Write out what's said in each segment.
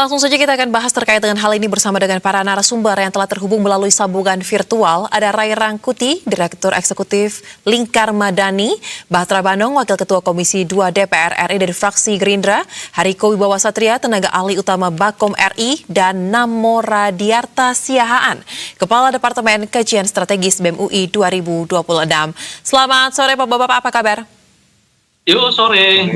Langsung saja kita akan bahas terkait dengan hal ini bersama dengan para narasumber yang telah terhubung melalui sambungan virtual. Ada Ray Rangkuti, Direktur Eksekutif Lingkar Madani, Batra Banong, Wakil Ketua Komisi 2 DPR RI dari fraksi Gerindra, Hariko Wibawa Satria, Tenaga Ahli Utama Bakom RI, dan Namo Radiarta Siahaan, Kepala Departemen Kajian Strategis BEM UI 2026. Selamat sore Bapak-Bapak, apa kabar? Yuk, sore.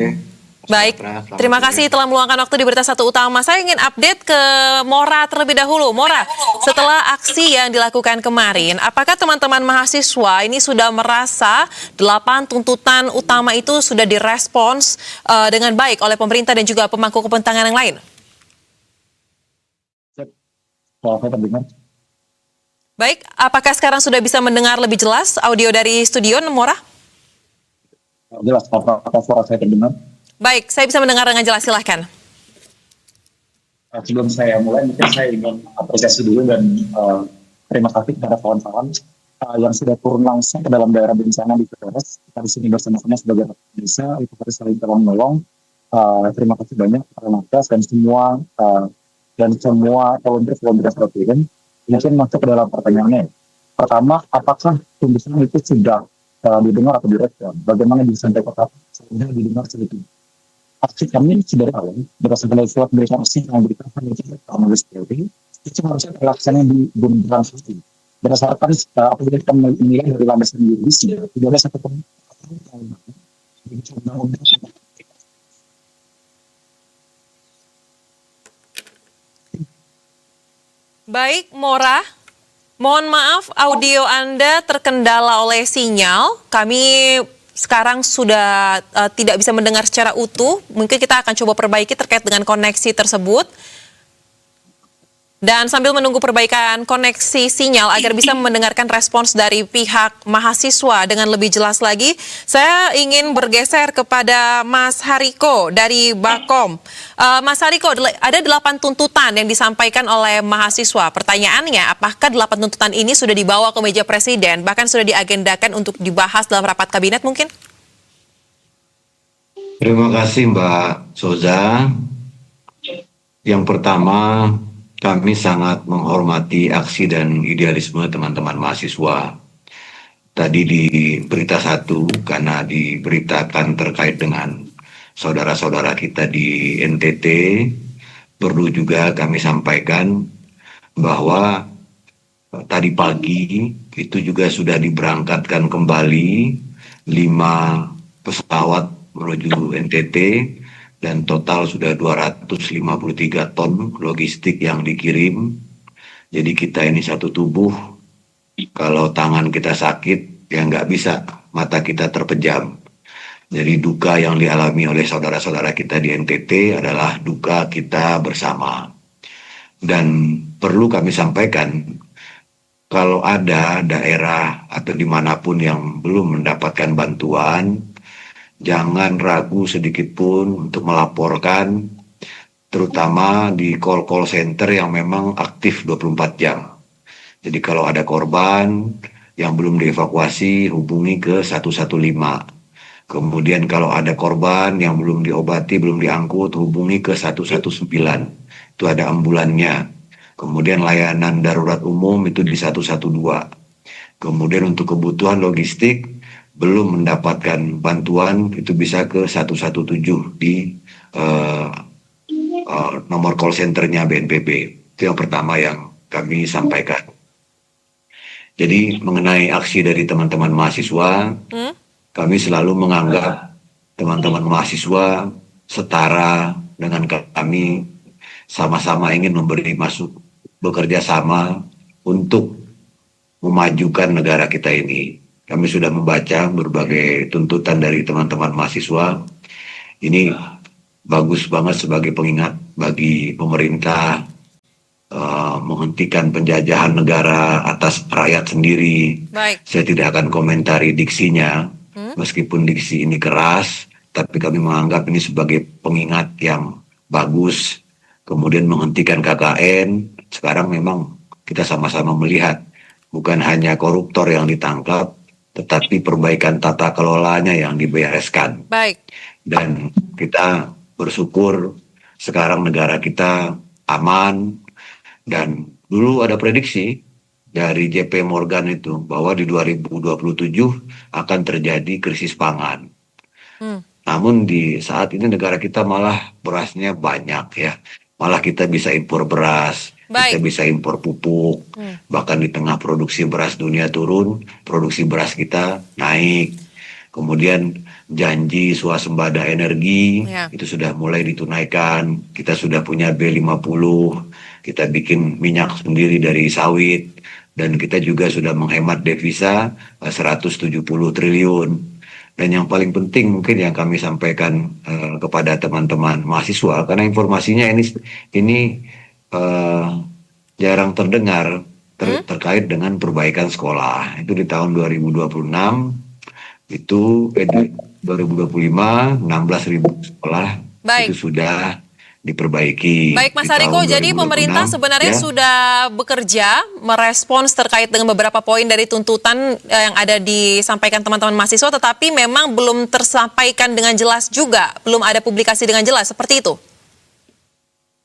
Baik, terima kasih telah meluangkan waktu di Berita Satu Utama. Saya ingin update ke Mora terlebih dahulu. Mora, setelah aksi yang dilakukan kemarin, apakah teman-teman mahasiswa ini sudah merasa 8 tuntutan utama itu sudah direspons dengan baik oleh pemerintah dan juga pemangku kepentingan yang lain? Baik, apakah sekarang sudah bisa mendengar lebih jelas audio dari studio, Mora? Jelas, apakah suara saya terdengar? Baik, saya bisa mendengar dengan jelas, silahkan. Sebelum saya mulai, mungkin saya ingin apresiasi dulu dan terima kasih kepada kawan-kawan yang sudah turun langsung ke dalam daerah bencana di Flores. Kita di sini bersama-sama sebagai rakyat Indonesia, itu harus saling tolong-menolong. Terima kasih banyak kepada Nakes dan semua volunteer seperti. Mungkin masuk ke dalam pertanyaannya. Pertama, apakah tuntutan itu sudah didengar atau direspon? Bagaimana disampaikan sudah didengar sedikit? Aksi kami sudah awal berdasarkan dari surat berita aksi yang diberikan oleh Majelis Tinggi itu harusnya pelaksanaan di beberapa sisi berdasarkan apabila kita menilai dari landasan yuridis tidak ada satu pun. Baik, Mora, mohon maaf audio Anda terkendala oleh sinyal. Kami sekarang sudah tidak bisa mendengar secara utuh. Mungkin kita akan coba perbaiki terkait dengan koneksi tersebut. Dan sambil menunggu perbaikan koneksi sinyal agar bisa mendengarkan respons dari pihak mahasiswa dengan lebih jelas lagi, saya ingin bergeser kepada Mas Hariko dari Bakom. Mas Hariko, ada 8 tuntutan yang disampaikan oleh mahasiswa. Pertanyaannya, apakah 8 tuntutan ini sudah dibawa ke meja Presiden, bahkan sudah diagendakan untuk dibahas dalam rapat kabinet mungkin? Terima kasih Mbak Soza. Yang pertama, kami sangat menghormati aksi dan idealisme teman-teman mahasiswa. Tadi di Berita Satu, karena diberitakan terkait dengan saudara-saudara kita di NTT, perlu juga kami sampaikan bahwa tadi pagi itu juga sudah diberangkatkan kembali 5 pesawat menuju NTT, dan total sudah 253 ton logistik yang dikirim. Jadi kita ini satu tubuh, kalau tangan kita sakit, ya nggak bisa, mata kita terpejam. Jadi duka yang dialami oleh saudara-saudara kita di NTT adalah duka kita bersama. Dan perlu kami sampaikan, kalau ada daerah atau dimanapun yang belum mendapatkan bantuan, jangan ragu sedikit pun untuk melaporkan, terutama di call center yang memang aktif 24 jam. Jadi kalau ada korban yang belum dievakuasi, hubungi ke 115. Kemudian kalau ada korban yang belum diobati, belum diangkut, hubungi ke 119. Itu ada ambulannya. Kemudian layanan darurat umum itu di 112. Kemudian untuk kebutuhan logistik, belum mendapatkan bantuan, itu bisa ke 117 di nomor call centernya BNPB. Itu yang pertama yang kami sampaikan. Jadi mengenai aksi dari teman-teman mahasiswa, kami selalu menganggap teman-teman mahasiswa setara dengan kami, sama-sama ingin bekerja sama untuk memajukan negara kita ini. Kami sudah membaca berbagai tuntutan dari teman-teman mahasiswa. Ini bagus banget sebagai pengingat bagi pemerintah menghentikan penjajahan negara atas rakyat sendiri. Baik. Saya tidak akan komentari diksinya, meskipun diksi ini keras, tapi kami menganggap ini sebagai pengingat yang bagus. Kemudian menghentikan KKN, sekarang memang kita sama-sama melihat, bukan hanya koruptor yang ditangkap, tetapi perbaikan tata kelolanya yang dibereskan. Baik. Dan kita bersyukur sekarang negara kita aman. Dan dulu ada prediksi dari JP Morgan itu bahwa di 2027 akan terjadi krisis pangan. Namun di saat ini negara kita malah berasnya banyak ya. Malah kita bisa impor beras, kita bisa impor pupuk. Bahkan di tengah produksi beras dunia turun, produksi beras kita naik. Kemudian janji swasembada energi itu sudah mulai ditunaikan. Kita sudah punya B50, kita bikin minyak sendiri dari sawit, dan kita juga sudah menghemat devisa 170 triliun. Dan yang paling penting mungkin yang kami sampaikan kepada teman-teman mahasiswa, karena informasinya ini jarang terdengar terkait dengan perbaikan sekolah. Itu di tahun 2026, itu 2025 16.000 sekolah itu sudah diperbaiki. Baik Mas Hariko, jadi pemerintah sebenarnya sudah bekerja merespons terkait dengan beberapa poin dari tuntutan yang ada disampaikan teman-teman mahasiswa, tetapi memang belum tersampaikan dengan jelas juga, belum ada publikasi dengan jelas, seperti itu?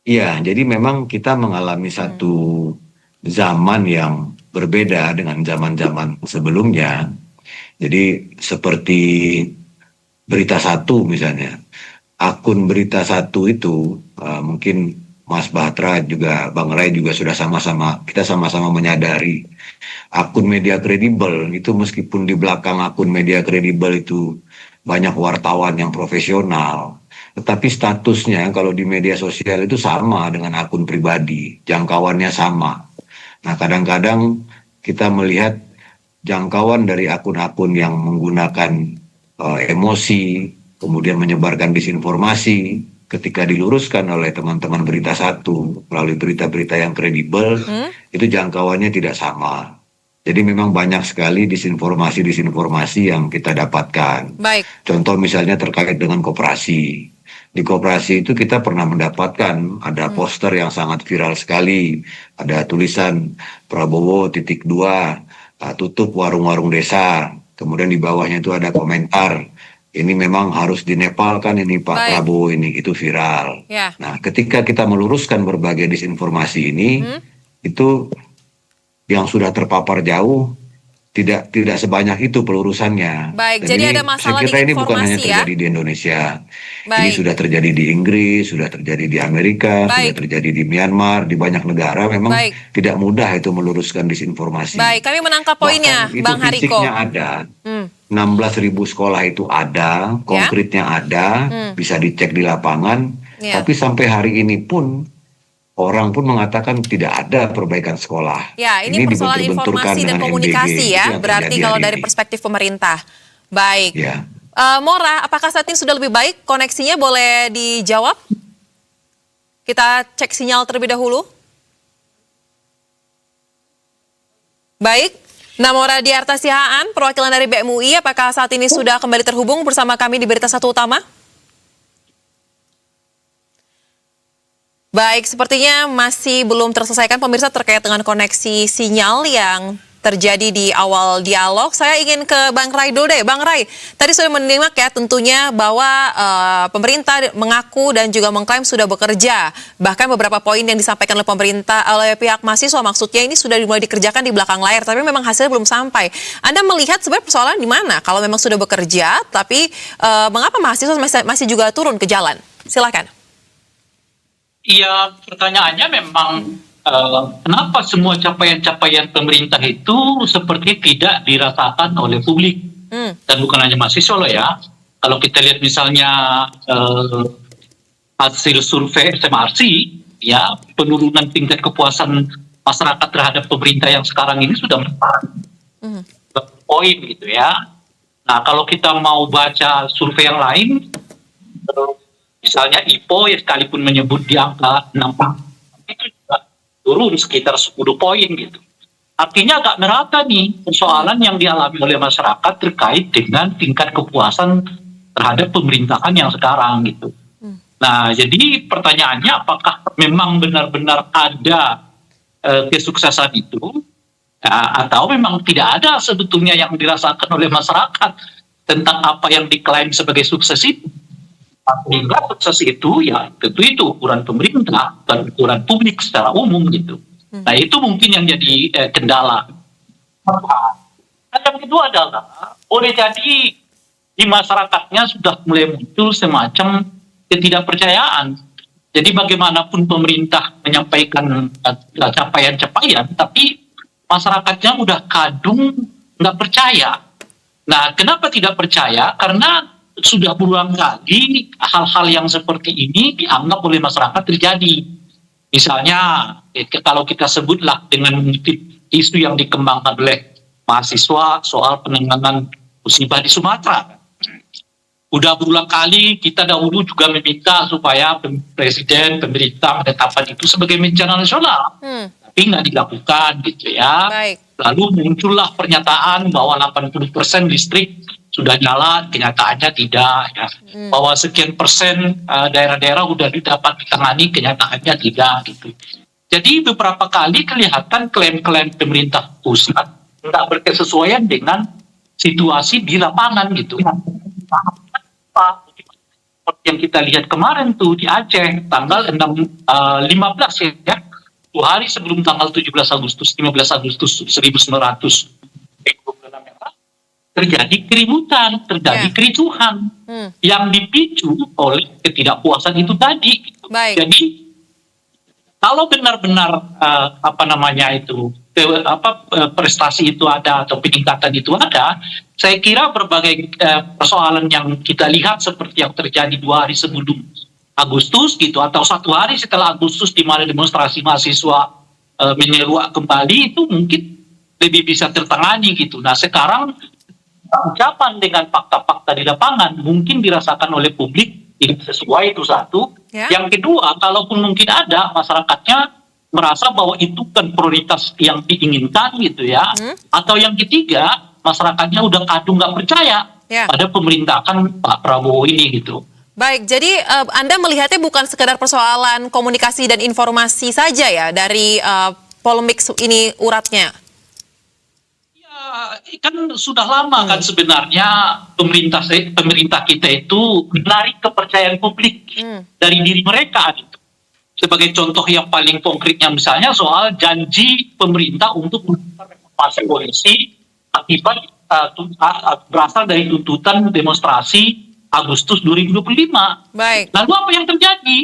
Iya, jadi memang kita mengalami satu zaman yang berbeda dengan zaman-zaman sebelumnya. Jadi seperti Berita Satu misalnya, akun Berita Satu itu mungkin Mas Batra juga Bang Ray juga sudah kita sama-sama menyadari akun media kredibel itu, meskipun di belakang akun media kredibel itu banyak wartawan yang profesional, tetapi statusnya kalau di media sosial itu sama dengan akun pribadi, jangkauannya sama. Nah, kadang-kadang kita melihat jangkauan dari akun-akun yang menggunakan emosi, kemudian menyebarkan disinformasi, ketika diluruskan oleh teman-teman Berita Satu melalui berita-berita yang kredibel, itu jangkauannya tidak sama. Jadi memang banyak sekali disinformasi yang kita dapatkan. Baik. Contoh misalnya terkait dengan koperasi. Di koperasi itu kita pernah mendapatkan ada poster yang sangat viral sekali. Ada tulisan Prabowo .2, tutup warung-warung desa. Kemudian di bawahnya itu ada komentar, ini memang harus dinepalkan ini Pak Prabowo ini, itu viral. Nah, ketika kita meluruskan berbagai disinformasi ini, itu yang sudah terpapar jauh tidak sebanyak itu pelurusannya. Baik, dan jadi ini, ada masalah saya kira ini bukan hanya informasi terjadi di Indonesia. Ini sudah terjadi di Inggris, sudah terjadi di Amerika, sudah terjadi di Myanmar, di banyak negara. Memang tidak mudah itu meluruskan disinformasi. Baik, kami menangkap poinnya, Bahkan Bang Hariko. Fisiknya ada, 16.000 sekolah itu ada, konkretnya ada, bisa dicek di lapangan. Tapi sampai hari ini pun orang pun mengatakan tidak ada perbaikan sekolah. Ya, ini persoalan informasi dan komunikasi ya, berarti kalau dari perspektif pemerintah. Baik. Ya. Mora, apakah saat ini sudah lebih baik koneksinya, boleh dijawab? Kita cek sinyal terlebih dahulu. Baik, Namora Diarta Sihaan, perwakilan dari BMUI, apakah saat ini sudah kembali terhubung bersama kami di Berita Satu Utama? Baik, sepertinya masih belum terselesaikan pemirsa terkait dengan koneksi sinyal yang terjadi di awal dialog. Saya ingin ke Bang Ray dulu deh. Bang Ray, tadi sudah menyimak ya tentunya bahwa pemerintah mengaku dan juga mengklaim sudah bekerja. Bahkan beberapa poin yang disampaikan oleh pemerintah, oleh pihak mahasiswa maksudnya ini sudah mulai dikerjakan di belakang layar, tapi memang hasilnya belum sampai. Anda melihat sebenarnya persoalan di mana? Kalau memang sudah bekerja, tapi mengapa mahasiswa masih juga turun ke jalan? Silakan. Iya, pertanyaannya memang kenapa semua capaian-capaian pemerintah itu seperti tidak dirasakan oleh publik. Dan bukan hanya mahasiswa loh ya. Kalau kita lihat misalnya hasil survei SMRC, ya penurunan tingkat kepuasan masyarakat terhadap pemerintah yang sekarang ini sudah poin gitu ya. Nah, kalau kita mau baca survei yang lain, misalnya IPO ya sekalipun menyebut di angka 6, itu juga turun sekitar 10 poin gitu. Artinya agak merata nih persoalan yang dialami oleh masyarakat terkait dengan tingkat kepuasan terhadap pemerintahan yang sekarang gitu. Nah, jadi pertanyaannya apakah memang benar-benar ada kesuksesan itu atau memang tidak ada sebetulnya yang dirasakan oleh masyarakat tentang apa yang diklaim sebagai sukses itu. Sehingga sukses itu ya tentu itu ukuran pemerintah dan ukuran publik secara umum gitu. Nah itu mungkin yang jadi kendala. Yang kedua adalah boleh jadi di masyarakatnya sudah mulai muncul semacam ketidakpercayaan. Jadi bagaimanapun pemerintah menyampaikan capaian-capaian, tapi masyarakatnya udah kadung nggak percaya. Nah, kenapa tidak percaya? Karena sudah berulang kali hal-hal yang seperti ini dianggap oleh masyarakat terjadi. Misalnya, kalau kita sebutlah dengan mengutip isu yang dikembangkan oleh mahasiswa soal penanganan musibah di Sumatera. Udah berulang kali kita dahulu juga meminta supaya presiden, pemerintah menetapkan itu sebagai bencana nasional. Tapi nggak dilakukan gitu ya. Baik. Lalu muncullah pernyataan bahwa 80% listrik sudah nyala, kenyataannya tidak. Ya. Bahwa sekian persen daerah-daerah sudah dapat ditangani, kenyataannya tidak gitu. Jadi beberapa kali kelihatan klaim-klaim pemerintah pusat tidak berkesesuaian dengan situasi di lapangan gitu. Seperti yang kita lihat kemarin tuh di Aceh tanggal 15 ya, 2 hari sebelum tanggal 15 Agustus 1926 terjadi keributan, terjadi kericuhan yang dipicu oleh ketidakpuasan itu tadi. Baik. Jadi kalau benar-benar prestasi itu ada atau peningkatan itu ada, saya kira berbagai persoalan yang kita lihat seperti yang terjadi 2 hari sebelum Agustus gitu atau 1 hari setelah Agustus di mana demonstrasi mahasiswa menyeruak kembali itu mungkin lebih bisa tertangani gitu. Nah sekarang ucapan dengan fakta-fakta di lapangan mungkin dirasakan oleh publik tidak sesuai, itu satu. Yang kedua, kalaupun mungkin ada masyarakatnya merasa bahwa itu kan prioritas yang diinginkan gitu ya. Atau yang ketiga, masyarakatnya udah kadung nggak percaya pada pemerintahan Pak Prabowo ini gitu. Baik, jadi Anda melihatnya bukan sekedar persoalan komunikasi dan informasi saja ya dari polemik ini uratnya? Ya, kan sudah lama kan sebenarnya pemerintah kita itu menarik kepercayaan publik dari diri mereka gitu. Sebagai contoh yang paling konkretnya misalnya soal janji pemerintah untuk reformasi polisi akibat berasal dari tuntutan demonstrasi Agustus 2025. Baik. Lalu apa yang terjadi?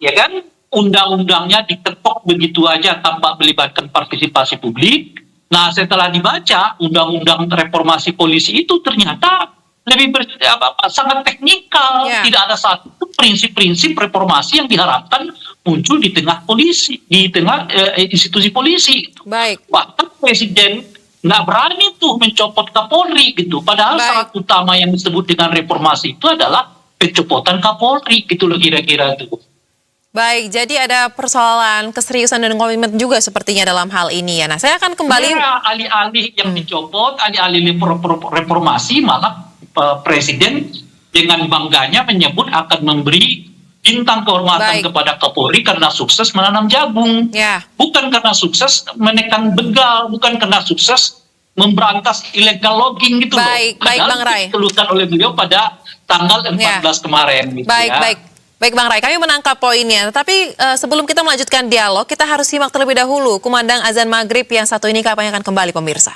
Ya kan, undang-undangnya diketok begitu aja tanpa melibatkan partisipasi publik. Nah, setelah dibaca undang-undang reformasi polisi itu ternyata sangat teknikal. Tidak ada satu prinsip-prinsip reformasi yang diharapkan muncul di tengah polisi, di tengah institusi polisi. Baik. Bahkan presiden nggak berani tuh mencopot Kapolri gitu. Padahal syarat utama yang disebut dengan reformasi itu adalah pencopotan Kapolri gitu loh kira-kira itu. Baik, jadi ada persoalan keseriusan dan komitmen juga sepertinya dalam hal ini ya. Nah, saya akan kembali. Alih-alih yang dicopot, alih-alih reformasi, malah presiden dengan bangganya menyebut akan memberi bintang kehormatan kepada Kapolri karena sukses menanam jagung. Bukan karena sukses menekan begal, bukan karena sukses memberantas illegal logging gitu loh. Baik, Bang Ray. Dikeluhkan oleh beliau pada tanggal 14 kemarin. Gitu Baik Bang Ray, kami menangkap poinnya. Tapi sebelum kita melanjutkan dialog, kita harus simak terlebih dahulu kumandang azan maghrib yang satu ini, kapan akan kembali pemirsa.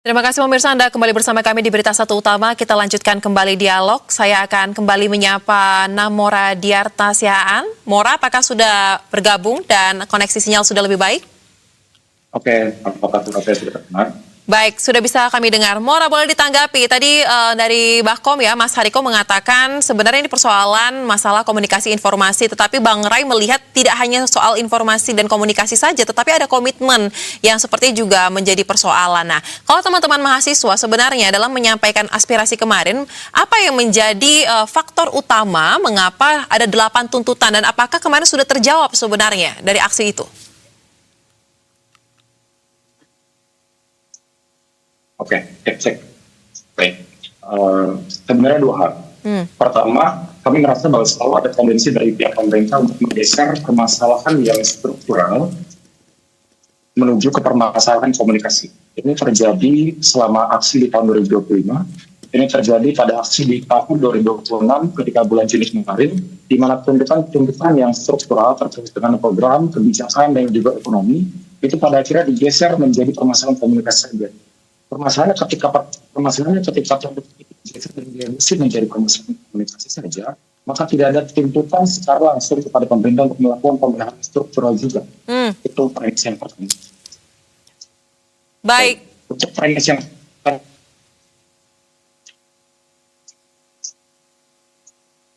Terima kasih pemirsa, Anda kembali bersama kami di Berita Satu Utama. Kita lanjutkan kembali dialog. Saya akan kembali menyapa Namora Diarta Sihaan. Mora, apakah sudah bergabung dan koneksi sinyal sudah lebih baik? Oke, apakah sudah terdengar? Baik, sudah bisa kami dengar. Mora, boleh ditanggapi. Tadi dari Bahkom ya, Mas Hariko mengatakan sebenarnya ini persoalan masalah komunikasi informasi, tetapi Bang Ray melihat tidak hanya soal informasi dan komunikasi saja, tetapi ada komitmen yang seperti juga menjadi persoalan. Nah, kalau teman-teman mahasiswa sebenarnya dalam menyampaikan aspirasi kemarin, apa yang menjadi faktor utama mengapa ada 8 tuntutan dan apakah kemarin sudah terjawab sebenarnya dari aksi itu? Oke, cek. Baik. Sebenarnya 2 hal. Pertama, kami merasa bahwa selalu ada tendensi dari pihak pemerintah untuk menggeser permasalahan yang struktural menuju ke permasalahan komunikasi. Ini terjadi selama aksi di tahun 2025. Ini terjadi pada aksi di tahun 2026 ketika bulan Juni kemarin, di mana tuntutan yang struktural terkait dengan program, kebijakan, dan juga ekonomi, itu pada akhirnya digeser menjadi permasalahan komunikasi saja. Permasalahannya ketika tuntutan itu digeser dan digeser menjadi permasalahan komunikasi saja, maka tidak ada tuntutan secara langsung kepada pemerintah untuk melakukan pembenahan struktural juga. Itu premis yang pertama. Baik. Untuk premis yang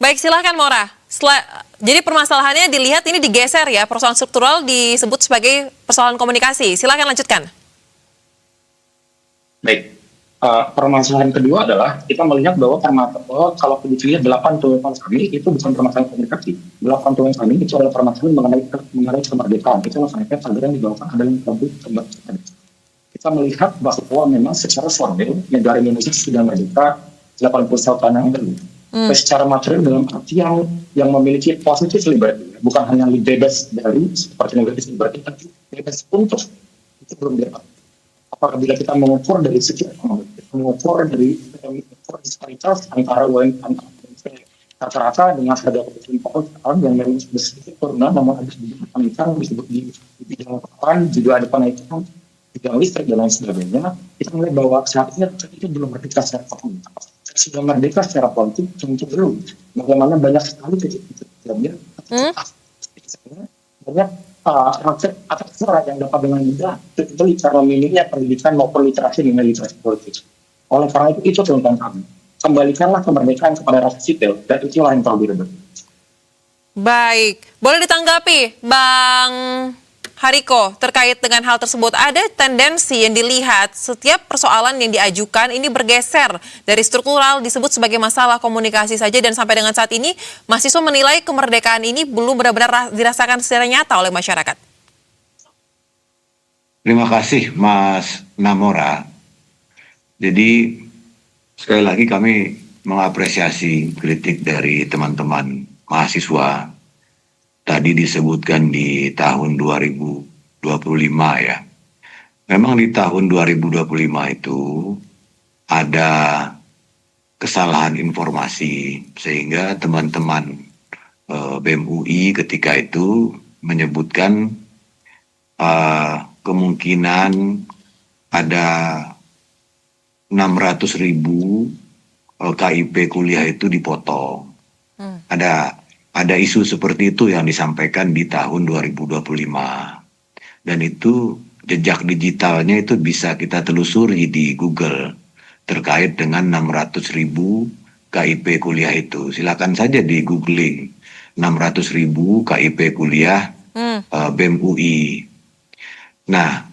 Baik, silahkan Mora. Jadi permasalahannya dilihat ini digeser ya, persoalan struktural disebut sebagai persoalan komunikasi. Silahkan lanjutkan. Baik. Permasalahan kedua adalah kita melihat bahwa kalau dilihat 8 tuntutan kami itu bukan permasalahan komunikasi. 8 tuntutan kami itu adalah permasalahan mengenai kemerdekaan. Itu masalahnya tagar yang dibawakan adalah kemerdekaan. Kita melihat bahwa memang secara formal negara Indonesia sudah merdeka 81 tahun yang lalu. Secara material dalam arti yang memiliki positif liberty, bukan hanya bebas dari seperti negatif liberty, tapi bebas untuk itu belum dapat. Apabila kita mengukur dari segi ekonomi, mengukur dari disparitas antara rata-rata dengan harga kebutuhan pokok yang memang sudah sedikit turunan, namun ada sedikit peningkatan disebut di bidang pangan, juga ada peningkatan bidang listrik dan lain sebagainya. Kita melihat bahwa saat ini itu belum merdeka secara ekonomi. Sudah merdeka secara politik tentu belum. Bagaimana banyak sekali kejadian banyak rakyat atas yang dapat dengan mudah itu karena minimnya pendidikan maupun literasi dengan literasi politik. Oleh karena itu tuntutan kami. Kembalikanlah kemerdekaan kepada rakyat sipil dan itulah yang perlu direbut. Baik, boleh ditanggapi Bang Hariko terkait dengan hal tersebut. Ada tendensi yang dilihat setiap persoalan yang diajukan ini bergeser dari struktural disebut sebagai masalah komunikasi saja, dan sampai dengan saat ini mahasiswa menilai kemerdekaan ini belum benar-benar dirasakan secara nyata oleh masyarakat. Terima kasih Mas Namora. Jadi sekali lagi kami mengapresiasi kritik dari teman-teman mahasiswa. Tadi disebutkan di tahun 2025 ya. Memang di tahun 2025 itu ada kesalahan informasi sehingga teman-teman BEM UI ketika itu menyebutkan kemungkinan ada 600.000 KIP kuliah itu dipotong. Ada isu seperti itu yang disampaikan di tahun 2025. Dan itu jejak digitalnya itu bisa kita telusuri di Google terkait dengan 600.000 KIP kuliah itu. Silakan saja di googling 600.000 KIP kuliah BEM UI. Nah,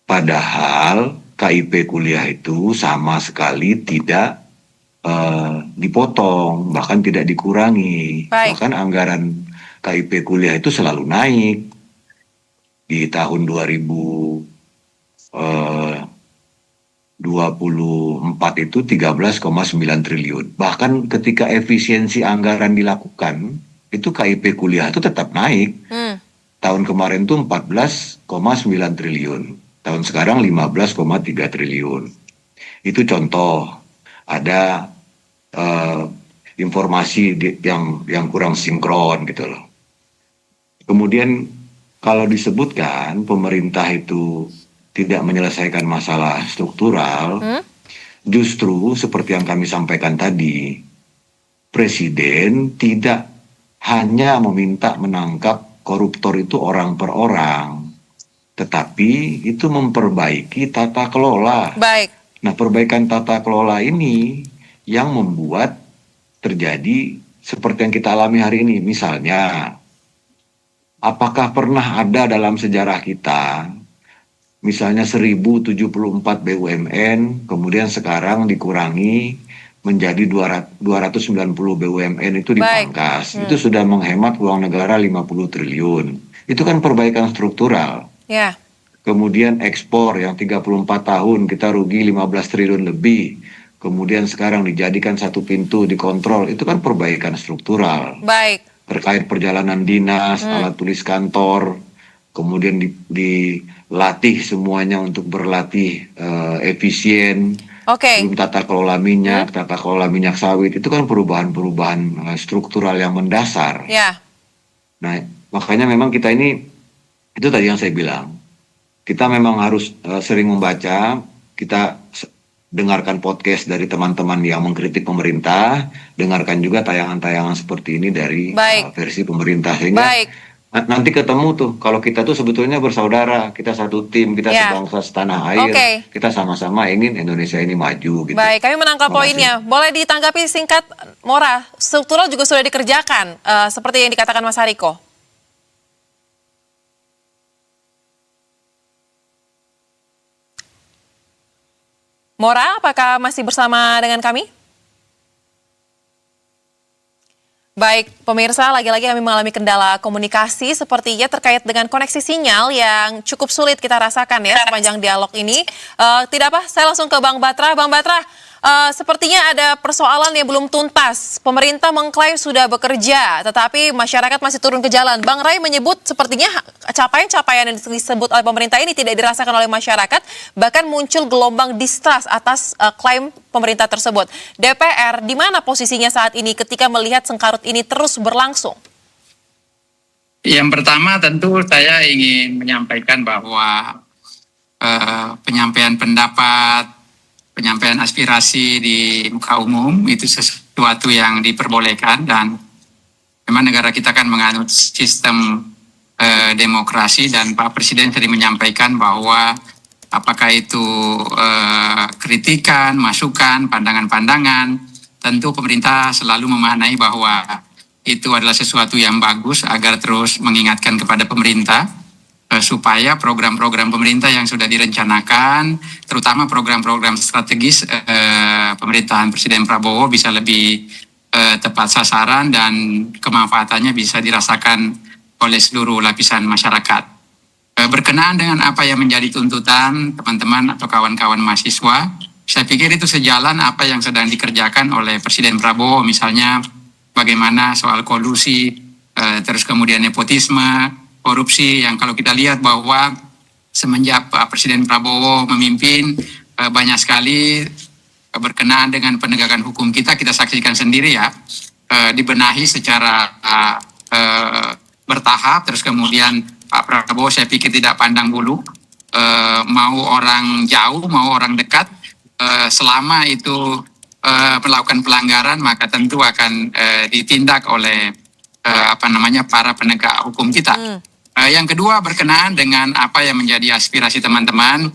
padahal KIP kuliah itu sama sekali tidak dipotong, bahkan tidak dikurangi. Baik. Bahkan anggaran KIP kuliah itu selalu naik. Di tahun 2024 itu 13,9 triliun. Bahkan ketika efisiensi anggaran dilakukan, itu KIP kuliah itu tetap naik. Tahun kemarin itu 14,9 triliun. Tahun sekarang 15,3 triliun. Itu contoh. Ada informasi yang kurang sinkron gitu loh. Kemudian kalau disebutkan pemerintah itu tidak menyelesaikan masalah struktural, justru seperti yang kami sampaikan tadi, Presiden tidak hanya meminta menangkap koruptor itu orang per orang, tetapi itu memperbaiki tata kelola. Baik. Nah, perbaikan tata kelola ini yang membuat terjadi seperti yang kita alami hari ini. Misalnya, apakah pernah ada dalam sejarah kita, misalnya 1074 BUMN, kemudian sekarang dikurangi menjadi 290 BUMN itu dipangkas. Itu sudah menghemat uang negara 50 triliun. Itu kan perbaikan struktural. Ya. Kemudian ekspor yang 34 tahun kita rugi 15 triliun lebih. Kemudian sekarang dijadikan satu pintu dikontrol, itu kan perbaikan struktural. Baik. Terkait perjalanan dinas, alat tulis kantor, kemudian dilatih semuanya untuk berlatih efisien, Oke. belum tata kelola minyak, tata kelola minyak sawit, itu kan perubahan-perubahan struktural yang mendasar. Ya. Nah, makanya memang kita ini, itu tadi yang saya bilang, kita memang harus sering membaca, kita dengarkan podcast dari teman-teman yang mengkritik pemerintah, dengarkan juga tayangan-tayangan seperti ini dari versi pemerintah, sehingga nanti ketemu tuh, kalau kita tuh sebetulnya bersaudara, kita satu tim, kita sebangsa setanah air, kita sama-sama ingin Indonesia ini maju gitu. Baik, kami menangkap poinnya. Boleh ditanggapi singkat, Mora, struktural juga sudah dikerjakan, seperti yang dikatakan Mas Hariko. Mora, apakah masih bersama dengan kami? Baik, pemirsa, lagi-lagi kami mengalami kendala komunikasi sepertinya terkait dengan koneksi sinyal yang cukup sulit kita rasakan ya sepanjang dialog ini. Tidak apa, saya langsung ke Bang Batra. Bang Batra, sepertinya ada persoalan yang belum tuntas. Pemerintah mengklaim sudah bekerja, tetapi masyarakat masih turun ke jalan. Bang Ray menyebut sepertinya capaian-capaian yang disebut oleh pemerintah ini tidak dirasakan oleh masyarakat, bahkan muncul gelombang distrust atas klaim pemerintah tersebut. DPR, di mana posisinya saat ini ketika melihat sengkarut ini terus berlangsung? Yang pertama tentu saya ingin menyampaikan bahwa penyampaian pendapat, penyampaian aspirasi di muka umum itu sesuatu yang diperbolehkan, dan memang negara kita kan menganut sistem demokrasi, dan Pak Presiden tadi menyampaikan bahwa apakah itu kritikan, masukan, pandangan-pandangan, tentu pemerintah selalu memaknai bahwa itu adalah sesuatu yang bagus agar terus mengingatkan kepada pemerintah supaya program-program pemerintah yang sudah direncanakan, terutama program-program strategis pemerintahan Presiden Prabowo bisa lebih tepat sasaran dan kemanfaatannya bisa dirasakan oleh seluruh lapisan masyarakat. Berkenaan dengan apa yang menjadi tuntutan teman-teman atau kawan-kawan mahasiswa, saya pikir itu sejalan apa yang sedang dikerjakan oleh Presiden Prabowo, misalnya bagaimana soal kolusi, terus kemudian nepotisme, korupsi, yang kalau kita lihat bahwa semenjak Pak Presiden Prabowo memimpin banyak sekali berkenaan dengan penegakan hukum kita saksikan sendiri ya, dibenahi secara bertahap, terus kemudian Pak Prabowo saya pikir tidak pandang bulu, mau orang jauh, mau orang dekat, selama itu melakukan pelanggaran maka tentu akan ditindak oleh para penegak hukum kita. Yang kedua berkenaan dengan apa yang menjadi aspirasi teman-teman,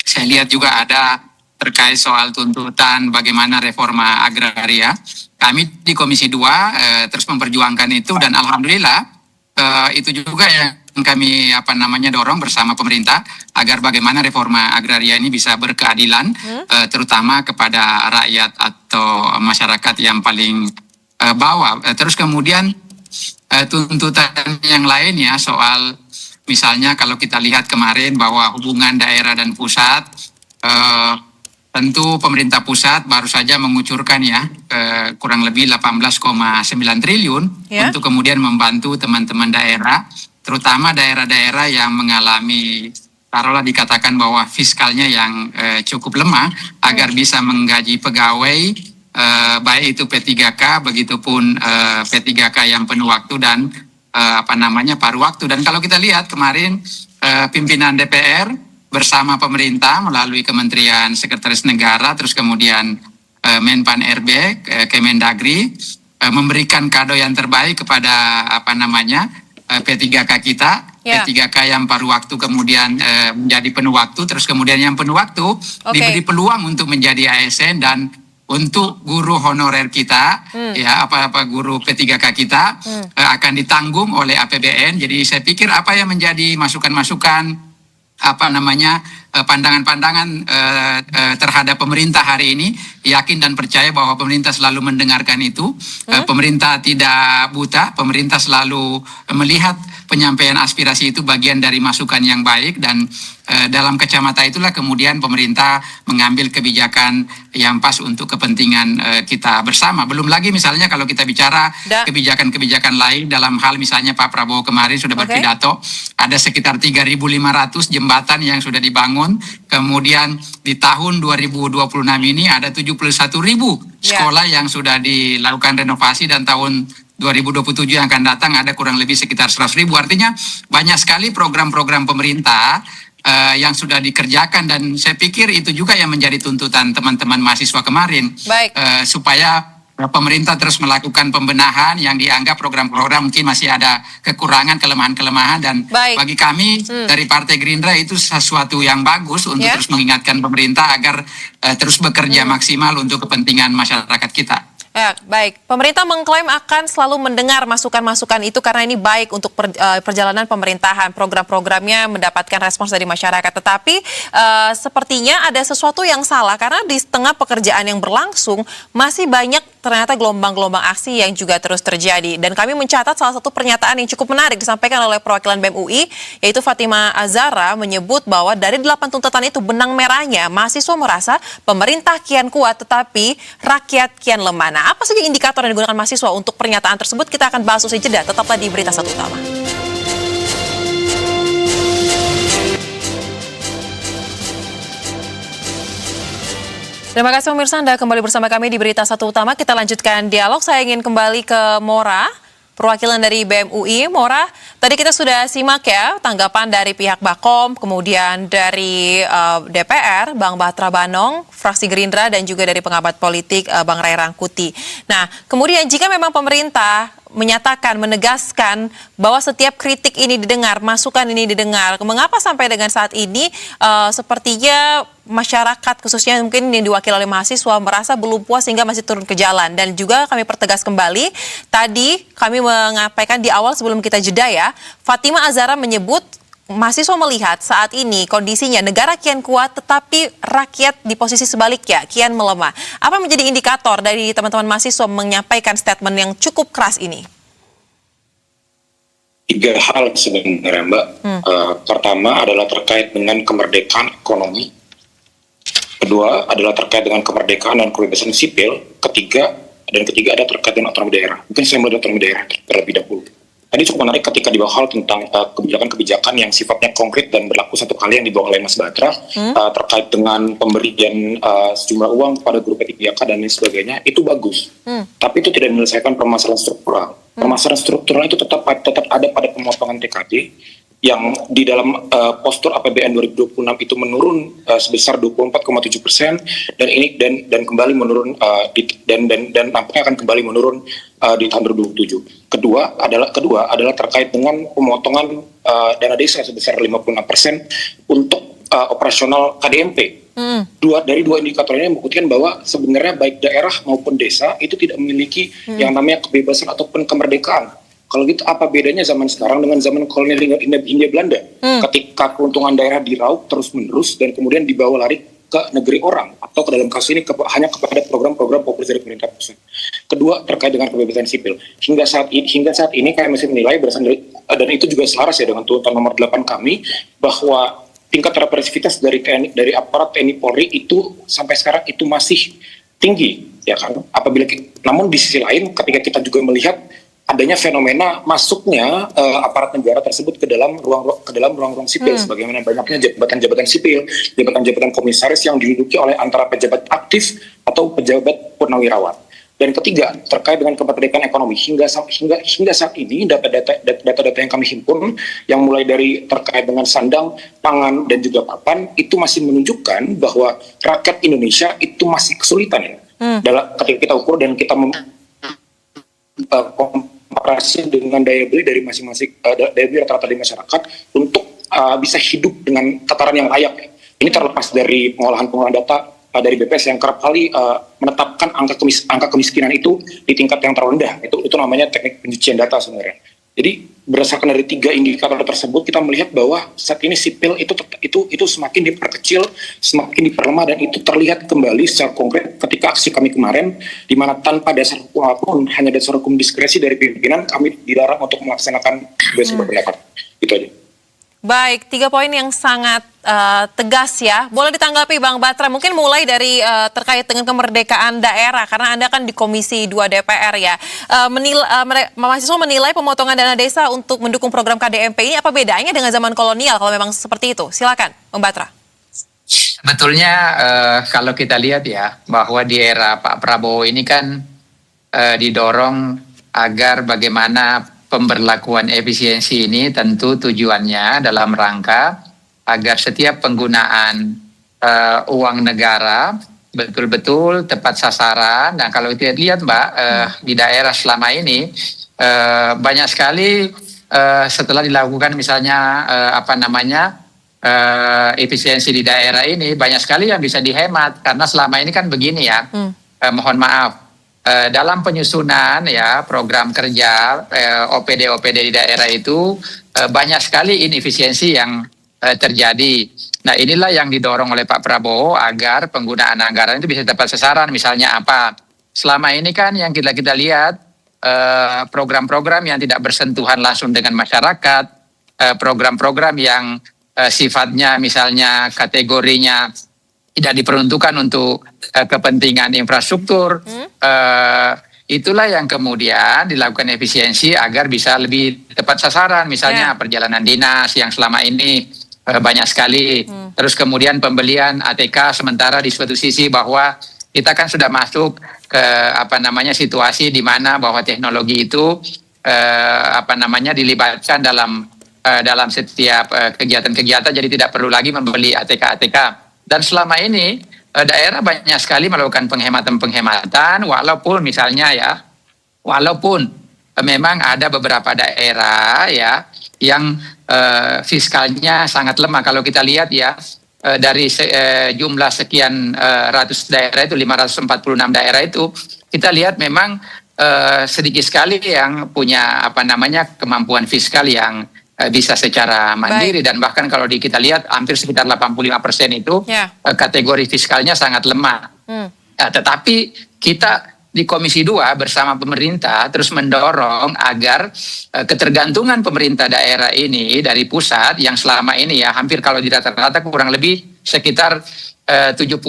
saya lihat juga ada terkait soal tuntutan bagaimana reforma agraria. Kami di Komisi 2 terus memperjuangkan itu, dan alhamdulillah itu juga yang kami dorong bersama pemerintah agar bagaimana reforma agraria ini bisa berkeadilan, terutama kepada rakyat atau masyarakat yang paling bawah. Terus kemudian tuntutan yang lain ya soal misalnya kalau kita lihat kemarin bahwa hubungan daerah dan pusat, tentu pemerintah pusat baru saja mengucurkan ya kurang lebih 18,9 triliun untuk kemudian membantu teman-teman daerah, terutama daerah-daerah yang mengalami taruhlah dikatakan bahwa fiskalnya yang cukup lemah agar bisa menggaji pegawai, baik itu P3K begitupun P3K yang penuh waktu dan paruh waktu. Dan kalau kita lihat kemarin pimpinan DPR bersama pemerintah melalui Kementerian Sekretaris Negara, terus kemudian Menpan RB, Kemendagri memberikan kado yang terbaik kepada P3K kita, P3K yang paruh waktu kemudian menjadi penuh waktu, terus kemudian yang penuh waktu diberi peluang untuk menjadi ASN, dan untuk guru honorer kita, guru P3K kita akan ditanggung oleh APBN. Jadi saya pikir apa yang menjadi masukan-masukan, pandangan-pandangan terhadap pemerintah hari ini, yakin dan percaya bahwa pemerintah selalu mendengarkan itu. Pemerintah tidak buta, pemerintah selalu melihat penyampaian aspirasi itu bagian dari masukan yang baik, dan dalam kacamata itulah kemudian pemerintah mengambil kebijakan yang pas untuk kepentingan kita bersama. Belum lagi misalnya kalau kita bicara kebijakan-kebijakan lain dalam hal misalnya Pak Prabowo kemarin sudah berpidato, ada sekitar 3.500 jembatan yang sudah dibangun dibangun. Kemudian di tahun 2026 ini ada 71.000 sekolah yang sudah dilakukan renovasi, dan tahun 2027 yang akan datang ada kurang lebih sekitar 100.000. Artinya banyak sekali program-program pemerintah yang sudah dikerjakan, dan saya pikir itu juga yang menjadi tuntutan teman-teman mahasiswa kemarin. Baik. Supaya pemerintah terus melakukan pembenahan yang dianggap program-program mungkin masih ada kekurangan, kelemahan-kelemahan, dan Baik. bagi kami dari Partai Gerindra itu sesuatu yang bagus untuk terus mengingatkan pemerintah agar terus bekerja maksimal untuk kepentingan masyarakat kita. Ya, baik. Pemerintah mengklaim akan selalu mendengar masukan-masukan itu karena ini baik untuk perjalanan pemerintahan. Program-programnya mendapatkan respons dari masyarakat. Tetapi sepertinya ada sesuatu yang salah karena di tengah pekerjaan yang berlangsung masih banyak ternyata gelombang-gelombang aksi yang juga terus terjadi. Dan kami mencatat salah satu pernyataan yang cukup menarik disampaikan oleh perwakilan BEM UI, yaitu Fatima Azara menyebut bahwa dari 8 tuntutan itu benang merahnya mahasiswa merasa pemerintah kian kuat tetapi rakyat kian lemah. Nah, apa saja indikator yang digunakan mahasiswa untuk pernyataan tersebut? Kita akan bahas usai jeda. Tetaplah di Berita Satu Utama. Terima kasih pemirsa, Anda kembali bersama kami di Berita Satu Utama. Kita lanjutkan dialog. Saya ingin kembali ke Mora, perwakilan dari BEM UI. Mora, tadi kita sudah simak ya tanggapan dari pihak Bakom, kemudian dari DPR, Bang Batra Banong, fraksi Gerindra, dan juga dari pengamat politik Bang Ray Rangkuti. Nah, kemudian jika memang pemerintah menyatakan, menegaskan bahwa setiap kritik ini didengar, masukan ini didengar, mengapa sampai dengan saat ini sepertinya masyarakat khususnya mungkin yang diwakili oleh mahasiswa merasa belum puas sehingga masih turun ke jalan? Dan juga kami pertegas kembali, tadi kami menyampaikan di awal sebelum kita jeda ya, Fatima Azara menyebut mahasiswa melihat saat ini kondisinya negara kian kuat tetapi rakyat di posisi sebaliknya kian melemah. Apa menjadi indikator dari teman-teman mahasiswa menyampaikan statement yang cukup keras ini? 3 hal sebenarnya, Mbak. Pertama adalah terkait dengan kemerdekaan ekonomi. Kedua adalah terkait dengan kemerdekaan dan kebebasan sipil. Ketiga ada terkait dengan otonomi daerah. Mungkin saya mulai dari otonomi daerah terlebih dahulu. Tadi cukup menarik ketika dibahas hal tentang kebijakan-kebijakan yang sifatnya konkret dan berlaku satu kali yang dibawa oleh Mas Batra terkait dengan pemberian sejumlah uang kepada guru P3K dan lain sebagainya, itu bagus. Tapi itu tidak menyelesaikan permasalahan struktural. Permasalahan struktural itu tetap ada pada pemotongan TKD yang di dalam postur APBN 2026 itu menurun sebesar 24,7% dan kembali menurun dan nampaknya akan kembali menurun di tahun 2027. Kedua adalah terkait dengan pemotongan dana desa sebesar 56% untuk operasional KDMP. Dari dua indikator ini membuktikan bahwa sebenarnya baik daerah maupun desa itu tidak memiliki yang namanya kebebasan ataupun kemerdekaan. Kalau gitu apa bedanya zaman sekarang dengan zaman kolonial Hindia Belanda? Ketika keuntungan daerah diraup terus-menerus dan kemudian dibawa lari ke negeri orang, atau ke dalam kasus ini hanya kepada program-program populer dari pemerintah pusat. Kedua, terkait dengan kebebasan sipil. Hingga saat ini kami masih menilai berdasarkan dari, dan itu juga selaras ya dengan tuntutan nomor 8 kami, bahwa tingkat represivitas dari aparat TNI Polri itu sampai sekarang itu masih tinggi, ya kan? Namun di sisi lain, ketika kita juga melihat adanya fenomena masuknya aparat negara tersebut ke dalam ruang-ruang sipil, sebagaimana banyaknya jabatan-jabatan sipil, jabatan-jabatan komisaris yang diduduki oleh antara pejabat aktif atau pejabat purnawirawan. Dan ketiga, terkait dengan kemerdekaan ekonomi, hingga saat ini data-data yang kami himpun yang mulai dari terkait dengan sandang, pangan, dan juga papan itu masih menunjukkan bahwa rakyat Indonesia itu masih kesulitan ya. Ketika kita ukur dan kita komparasi dengan daya beli dari masing-masing daya beli rata-rata di masyarakat untuk bisa hidup dengan tataran yang layak. Ini terlepas dari pengolahan data dari BPS yang kerap kali menetapkan angka kemiskinan itu di tingkat yang terlalu rendah. Itu namanya teknik pencucian data sebenarnya. Jadi berdasarkan dari 3 indikator tersebut kita melihat bahwa saat ini sipil itu semakin diperkecil, semakin diperlemah, dan itu terlihat kembali secara konkret ketika aksi kami kemarin, di mana tanpa dasar hukum apapun, hanya dasar hukum diskresi dari pimpinan, kami dilarang untuk melaksanakan bebas berpendapat. Itu aja. Baik, 3 poin yang sangat tegas ya. Boleh ditanggapi Bang Batra, mungkin mulai dari terkait dengan kemerdekaan daerah, karena Anda kan di Komisi 2 DPR ya. Mahasiswa menilai pemotongan dana desa untuk mendukung program KDMP ini apa bedanya dengan zaman kolonial kalau memang seperti itu? Silakan, Bang Batra. Sebetulnya kalau kita lihat ya bahwa di era Pak Prabowo ini kan didorong agar bagaimana pemberlakuan efisiensi ini tentu tujuannya dalam rangka agar setiap penggunaan uang negara betul-betul tepat sasaran. Dan kalau kita lihat Mbak di daerah selama ini banyak sekali setelah dilakukan misalnya efisiensi di daerah ini banyak sekali yang bisa dihemat karena selama ini kan begini ya. Mohon maaf dalam penyusunan ya program kerja OPD di daerah itu banyak sekali inefisiensi yang terjadi. Nah inilah yang didorong oleh Pak Prabowo agar penggunaan anggaran itu bisa tepat sasaran. Misalnya apa? Selama ini kan yang kita lihat program-program yang tidak bersentuhan langsung dengan masyarakat, program-program yang sifatnya misalnya kategorinya tidak diperuntukkan untuk kepentingan infrastruktur, itulah yang kemudian dilakukan efisiensi agar bisa lebih tepat sasaran. Misalnya perjalanan dinas yang selama ini banyak sekali. Terus kemudian pembelian ATK sementara di suatu sisi bahwa kita kan sudah masuk ke situasi di mana bahwa teknologi itu dilibatkan dalam setiap kegiatan-kegiatan, jadi tidak perlu lagi membeli ATK. Dan selama ini daerah banyak sekali melakukan penghematan walaupun memang ada beberapa daerah ya yang fiskalnya sangat lemah. Kalau kita lihat ya dari jumlah sekian ratus daerah itu 546 daerah itu kita lihat memang sedikit sekali yang punya kemampuan fiskal yang bisa secara mandiri. Dan bahkan kalau kita lihat hampir sekitar 85% itu kategori fiskalnya sangat lemah. Tetapi kita di Komisi 2 bersama pemerintah terus mendorong agar ketergantungan pemerintah daerah ini dari pusat yang selama ini ya hampir kalau di rata-rata kurang lebih sekitar 70-85%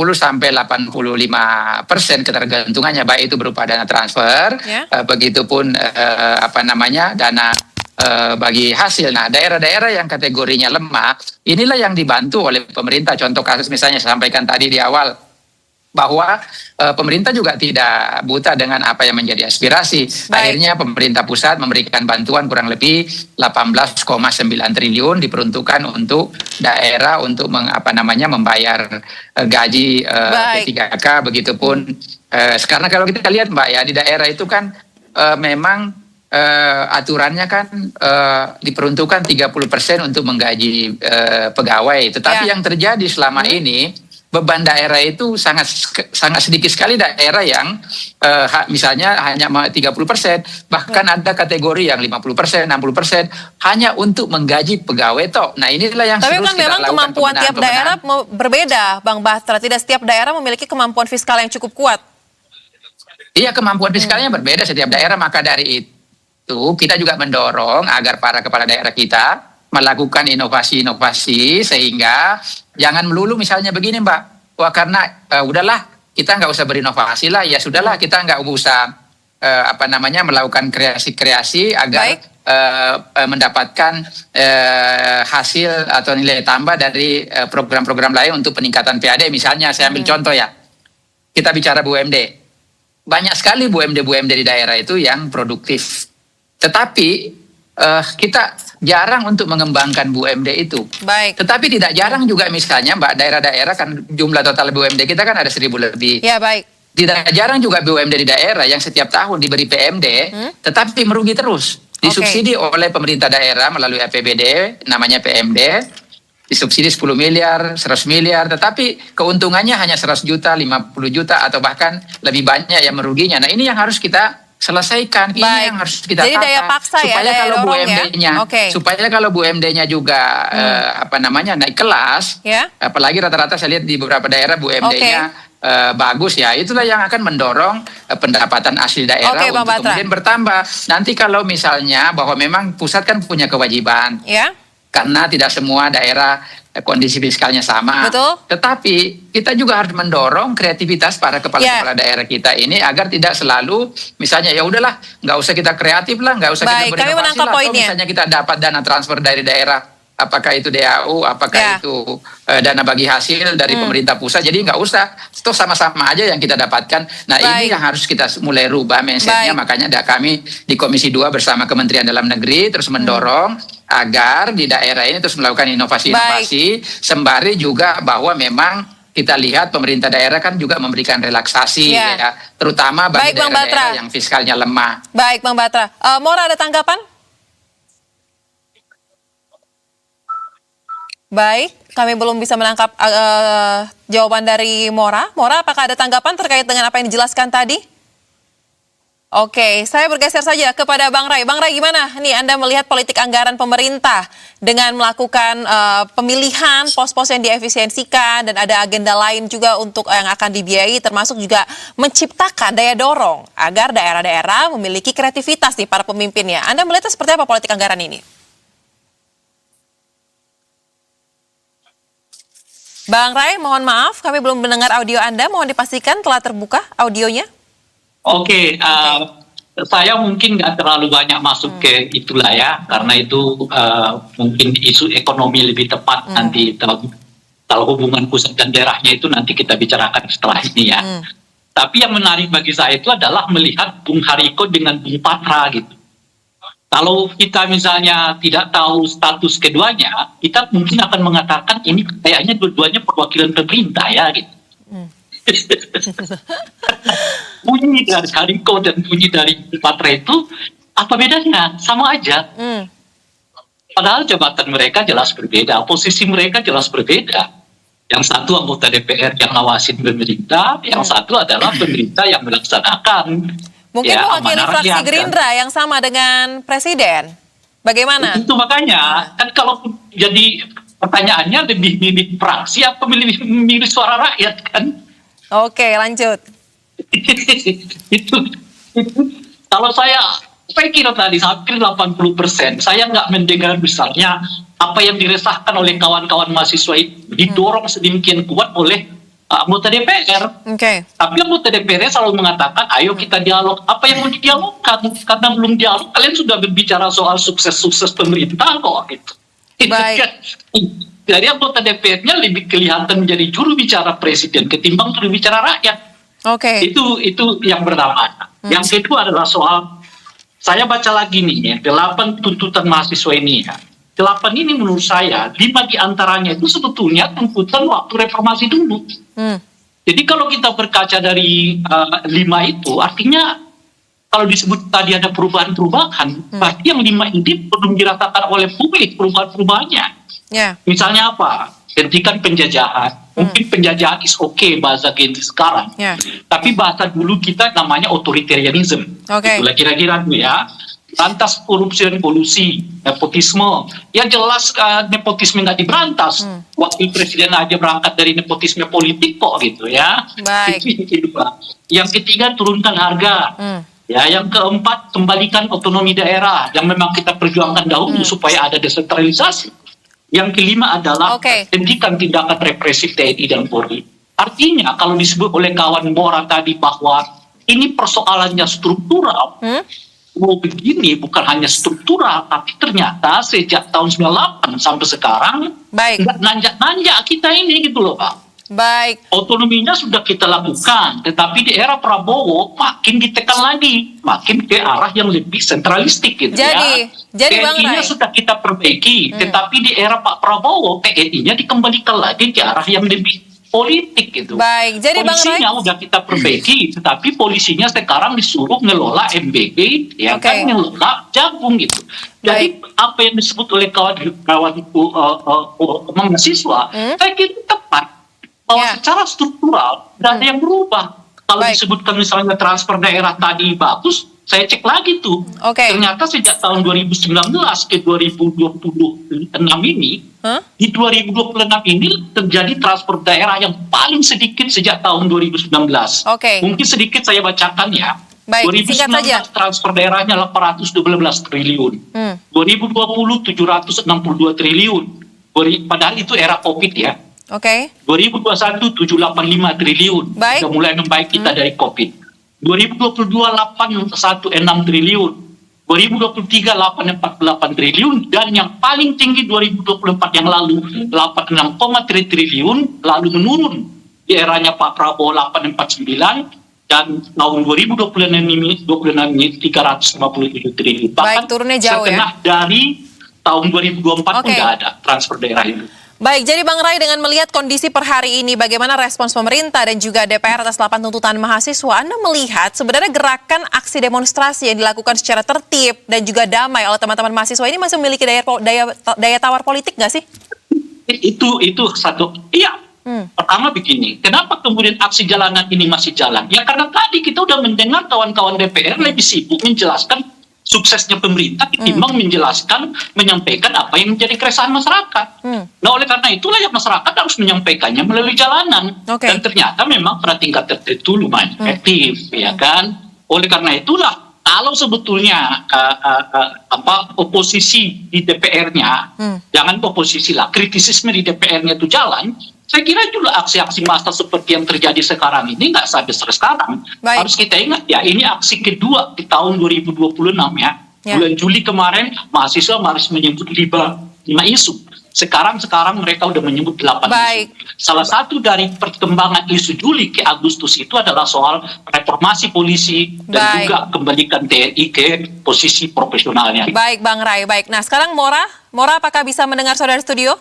ketergantungannya, baik itu berupa dana transfer, begitupun dana bagi hasil. Nah, daerah-daerah yang kategorinya lemah, inilah yang dibantu oleh pemerintah. Contoh kasus misalnya saya sampaikan tadi di awal, bahwa pemerintah juga tidak buta dengan apa yang menjadi aspirasi. Akhirnya pemerintah pusat memberikan bantuan kurang lebih 18,9 triliun diperuntukkan untuk daerah untuk membayar gaji P3K, begitupun karena kalau kita lihat Mbak ya di daerah itu kan memang aturannya kan diperuntukkan 30% untuk menggaji pegawai. Tetapi yang terjadi selama ini beban daerah itu sangat sedikit sekali daerah yang misalnya hanya 30%, bahkan ada kategori yang 50%, 60% hanya untuk menggaji pegawai toh. Nah inilah yang tapi kan memang kemampuan tiap daerah berbeda, Bang Bahtra. Tidak setiap daerah memiliki kemampuan fiskal yang cukup kuat. Iya, kemampuan fiskalnya berbeda setiap daerah, maka dari itu kita juga mendorong agar para kepala daerah kita melakukan inovasi-inovasi sehingga jangan melulu misalnya begini Mbak, wah karena udahlah kita nggak usah berinovasi lah, ya sudahlah kita nggak usah melakukan kreasi-kreasi agar mendapatkan hasil atau nilai tambah dari program-program lain untuk peningkatan PAD. Misalnya saya ambil contoh ya, kita bicara BUMD, banyak sekali BUMD di daerah itu yang produktif, tetapi kita jarang untuk mengembangkan BUMD itu. Tetapi tidak jarang juga misalnya Mbak, daerah-daerah kan jumlah total BUMD kita kan ada 1.000 lebih. Ya baik. Tidak jarang juga BUMD di daerah yang setiap tahun diberi PMD, tetapi merugi terus. Disubsidi oleh pemerintah daerah melalui APBD, namanya PMD, disubsidi 10 miliar, 100 miliar, tetapi keuntungannya hanya 100 juta, 50 juta, atau bahkan lebih banyak yang meruginya. Nah ini yang harus kita selesaikan, ini yang harus kita tata. Daya paksa supaya ya, kalau BUMD-nya, supaya kalau BUMD-nya juga naik kelas, apalagi rata-rata saya lihat di beberapa daerah BUMD-nya bagus ya, itulah yang akan mendorong pendapatan asli daerah untuk kemudian bertambah. Nanti kalau misalnya bahwa memang pusat kan punya kewajiban, karena tidak semua daerah kondisi fiskalnya sama. Betul. Tetapi kita juga harus mendorong kreativitas para kepala daerah kita ini agar tidak selalu misalnya ya udahlah nggak usah kita kreatif lah, nggak usah kita berinovasi lah. Atau misalnya kita dapat dana transfer dari daerah apakah itu DAU, apakah itu dana bagi hasil dari pemerintah pusat. Jadi nggak usah, itu sama-sama aja yang kita dapatkan. Nah ini yang harus kita mulai rubah mindsetnya. Makanya kami di Komisi 2 bersama Kementerian Dalam Negeri terus mendorong agar di daerah ini terus melakukan inovasi-inovasi, sembari juga bahwa memang kita lihat pemerintah daerah kan juga memberikan relaksasi ya, terutama bagi daerah-daerah yang fiskalnya lemah. Baik Bang Batra, Mora ada tanggapan? Baik, kami belum bisa menangkap jawaban dari Mora. Mora, apakah ada tanggapan terkait dengan apa yang dijelaskan tadi? Oke, saya bergeser saja kepada Bang Ray. Bang Ray, gimana nih Anda melihat politik anggaran pemerintah dengan melakukan pemilihan pos-pos yang diefisiensikan dan ada agenda lain juga untuk yang akan dibiayai, termasuk juga menciptakan daya dorong agar daerah-daerah memiliki kreativitas nih para pemimpinnya. Anda melihatnya seperti apa politik anggaran ini? Bang Ray, mohon maaf, kami belum mendengar audio Anda. Mohon dipastikan telah terbuka audionya. Oke. Saya mungkin nggak terlalu banyak masuk ke itulah ya, karena itu mungkin isu ekonomi lebih tepat nanti kalau hubungan pusat dan daerahnya itu nanti kita bicarakan setelah ini ya. Tapi yang menarik bagi saya itu adalah melihat Bung Hariko dengan Bung Patra gitu. Kalau kita misalnya tidak tahu status keduanya, kita mungkin akan mengatakan ini kayaknya dua-duanya perwakilan pemerintah ya gitu. Bunyi dari Hariko dan bunyi dari Patra itu apa bedanya? Sama aja. Padahal jabatan mereka jelas berbeda, posisi mereka jelas berbeda. Yang satu anggota DPR yang ngawasin pemerintah, yang satu adalah pemerintah yang melaksanakan. Mungkin mewakili fraksi Gerindra yang sama dengan Presiden. Bagaimana? Itu makanya, kan kalau jadi pertanyaannya lebih milih fraksi apa milih suara rakyat kan? Oke, lanjut. itu kalau saya kira tadi hampir 80%, saya nggak mendengar misalnya apa yang diresahkan oleh kawan-kawan mahasiswa itu didorong sedemikian kuat oleh anggota DPR. Tapi anggota DPR selalu mengatakan, ayo kita dialog. Apa yang mau didialogkan? Karena belum dialog, kalian sudah berbicara soal sukses-sukses pemerintah kok gitu. Baik. Jadi anggota DPR-nya lebih kelihatan menjadi juru bicara presiden ketimbang juru bicara rakyat. Itu yang pertama. Yang kedua adalah soal, saya baca lagi nih ya, 8 tuntutan mahasiswa ini ya. 8 ini menurut saya, 5 diantaranya itu sebetulnya tuntutan waktu reformasi dulu. Jadi kalau kita berkaca dari 5 itu, artinya kalau disebut tadi ada perubahan-perubahan, berarti yang 5 ini belum dirasakan oleh publik perubahan-perubahannya. Misalnya apa? Hentikan penjajahan. Mungkin penjajahan is okay bahasa kita sekarang. Tapi bahasa dulu kita namanya authoritarianism. Itulah kira-kira itu ya. Lantas korupsi dan kolusi, nepotisme. Ya jelas nepotisme nggak diberantas. Wakil presiden aja berangkat dari nepotisme politik kok gitu ya. Itu kedua. Yang ketiga turunkan harga. Ya, yang keempat kembalikan otonomi daerah yang memang kita perjuangkan dahulu supaya ada desentralisasi. Yang kelima adalah hentikan tindakan represif TNI dan Polri. Artinya kalau disebut oleh kawan Mora tadi bahwa ini persoalannya struktural, begini bukan hanya struktural, tapi ternyata sejak tahun 98 sampai sekarang nggak nanjak-nanjak kita ini gitu loh Pak. Otonominya sudah kita lakukan, tetapi di era Prabowo makin ditekan lagi, makin ke arah yang lebih sentralistik gitu jadi TNI-nya sudah kita perbaiki, tetapi di era Pak Prabowo TNI-nya dikembalikan lagi ke arah yang lebih politik gitu. Jadi polisinya udah kita perbaiki, tetapi polisinya sekarang disuruh ngelola MBG, ya kan ngelola jagung gitu. Jadi apa yang disebut oleh kawan mahasiswa, saya kira tepat. Bahwa secara struktural tidak ada yang berubah. Kalau disebutkan misalnya transfer daerah tadi bagus, saya cek lagi tuh. Ternyata sejak tahun 2019 ke 2026 ini, di 2026 ini terjadi transfer daerah yang paling sedikit sejak tahun 2019. Mungkin sedikit saya bacakan ya. 2019 transfer daerahnya 812 triliun. 2020 762 triliun. Padahal itu era COVID ya. 2021 785 triliun. Sudah mulai membaik kita dari COVID. 2022 816 triliun. 2023 8,48 triliun, dan yang paling tinggi 2024 yang lalu 86,3 triliun, lalu menurun di eranya Pak Prabowo 849, dan tahun 2026 ini 357 triliun. Baik, turunnya jauh ya. setengah dari tahun 2024 pun tidak ada transfer daerah itu. Baik, jadi Bang Ray, dengan melihat kondisi per hari ini, bagaimana respons pemerintah dan juga DPR atas 8 tuntutan mahasiswa, Anda melihat sebenarnya gerakan aksi demonstrasi yang dilakukan secara tertib dan juga damai oleh teman-teman mahasiswa ini masih memiliki daya tawar politik nggak sih? Itu satu. Iya. Pertama begini, kenapa kemudian aksi jalanan ini masih jalan? Ya karena tadi kita udah mendengar kawan-kawan DPR lebih sibuk menjelaskan suksesnya pemerintah ketimbang menjelaskan, menyampaikan apa yang menjadi keresahan masyarakat. Nah, oleh karena itulah ya masyarakat harus menyampaikannya melalui jalanan. Dan ternyata memang pada tingkat tertentu lumayan efektif, ya kan? Oleh karena itulah, kalau sebetulnya oposisi di DPR-nya, jangan oposisi lah, kritisisme di DPR-nya itu jalan, saya kira juga aksi-aksi massa seperti yang terjadi sekarang ini nggak sampai sekarang. Harus kita ingat ya, ini aksi kedua di tahun 2026 ya. Bulan Juli kemarin mahasiswa harus menyebut 5 isu. Sekarang mereka udah menyebut 8 isu. Salah satu dari perkembangan isu Juli ke Agustus itu adalah soal reformasi polisi dan juga kembalikan TNI ke posisi profesionalnya. Baik Bang Ray, baik. Nah sekarang Mora apakah bisa mendengar saudara studio?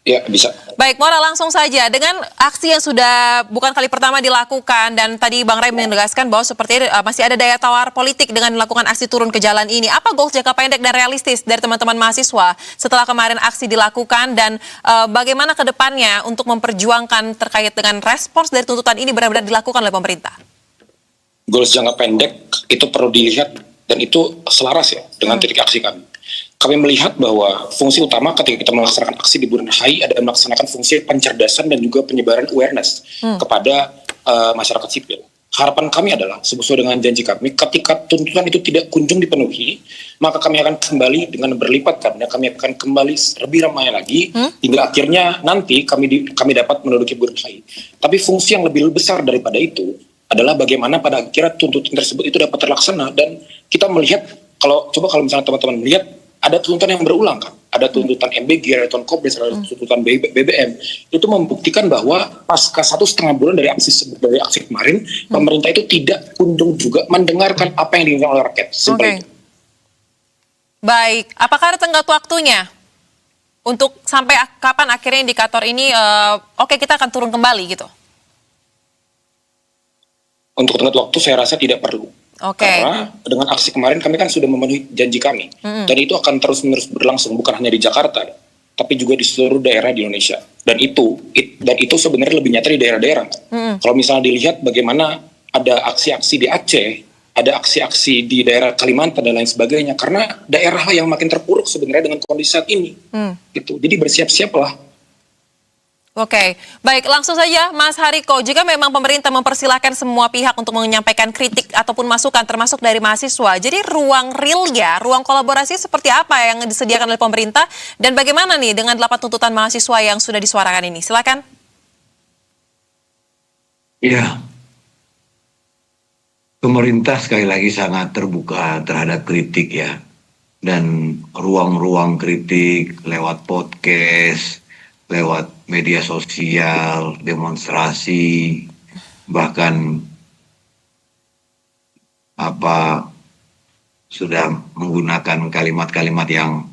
Ya, bisa. Baik, Mora, langsung saja. Dengan aksi yang sudah bukan kali pertama dilakukan, dan tadi Bang Ray menegaskan bahwa sepertinya masih ada daya tawar politik dengan melakukan aksi turun ke jalan ini. Apa goals jangka pendek dan realistis dari teman-teman mahasiswa setelah kemarin aksi dilakukan, dan bagaimana ke depannya untuk memperjuangkan terkait dengan respons dari tuntutan ini benar-benar dilakukan oleh pemerintah? Goals jangka pendek itu perlu dilihat, dan itu selaras ya dengan titik aksi kami. Kami melihat bahwa fungsi utama ketika kita melaksanakan aksi di Bundaran HI adalah melaksanakan fungsi pencerdasan dan juga penyebaran awareness kepada masyarakat sipil. Harapan kami adalah sesuai dengan janji kami, ketika tuntutan itu tidak kunjung dipenuhi, maka kami akan kembali dengan berlipat karena kami akan kembali lebih ramai lagi hingga akhirnya nanti kami dapat menduduki Bundaran HI. Tapi fungsi yang lebih besar daripada itu adalah bagaimana pada akhirnya tuntutan tersebut itu dapat terlaksana, dan kita melihat kalau misalnya teman-teman melihat ada tuntutan yang berulang kan, ada tuntutan MBG, ada tuntutan Kobres, ada tuntutan BBM, itu membuktikan bahwa pasca 1,5 bulan dari aksi kemarin, pemerintah itu tidak kunjung juga mendengarkan apa yang diinginkan oleh rakyat. Itu. Baik, apakah ada tenggat waktunya untuk sampai kapan akhirnya indikator ini kita akan turun kembali gitu? Untuk tenggat waktu saya rasa tidak perlu. Karena dengan aksi kemarin kami kan sudah memenuhi janji kami, dan itu akan terus-menerus berlangsung bukan hanya di Jakarta, tapi juga di seluruh daerah di Indonesia. Dan itu sebenarnya lebih nyata di daerah-daerah. Kalau misalnya dilihat bagaimana ada aksi-aksi di Aceh, ada aksi-aksi di daerah Kalimantan dan lain sebagainya, karena daerah yang makin terpuruk sebenarnya dengan kondisi saat ini. Gitu. Jadi bersiap-siaplah. Baik, langsung saja Mas Hariko, jika memang pemerintah mempersilahkan semua pihak untuk menyampaikan kritik ataupun masukan termasuk dari mahasiswa, jadi ruang realnya, ruang kolaborasi seperti apa yang disediakan oleh pemerintah, dan bagaimana nih dengan 8 tuntutan mahasiswa yang sudah disuarakan ini? Silakan. Ya, pemerintah sekali lagi sangat terbuka terhadap kritik ya, dan ruang-ruang kritik lewat podcast, lewat media sosial, demonstrasi, bahkan sudah menggunakan kalimat-kalimat yang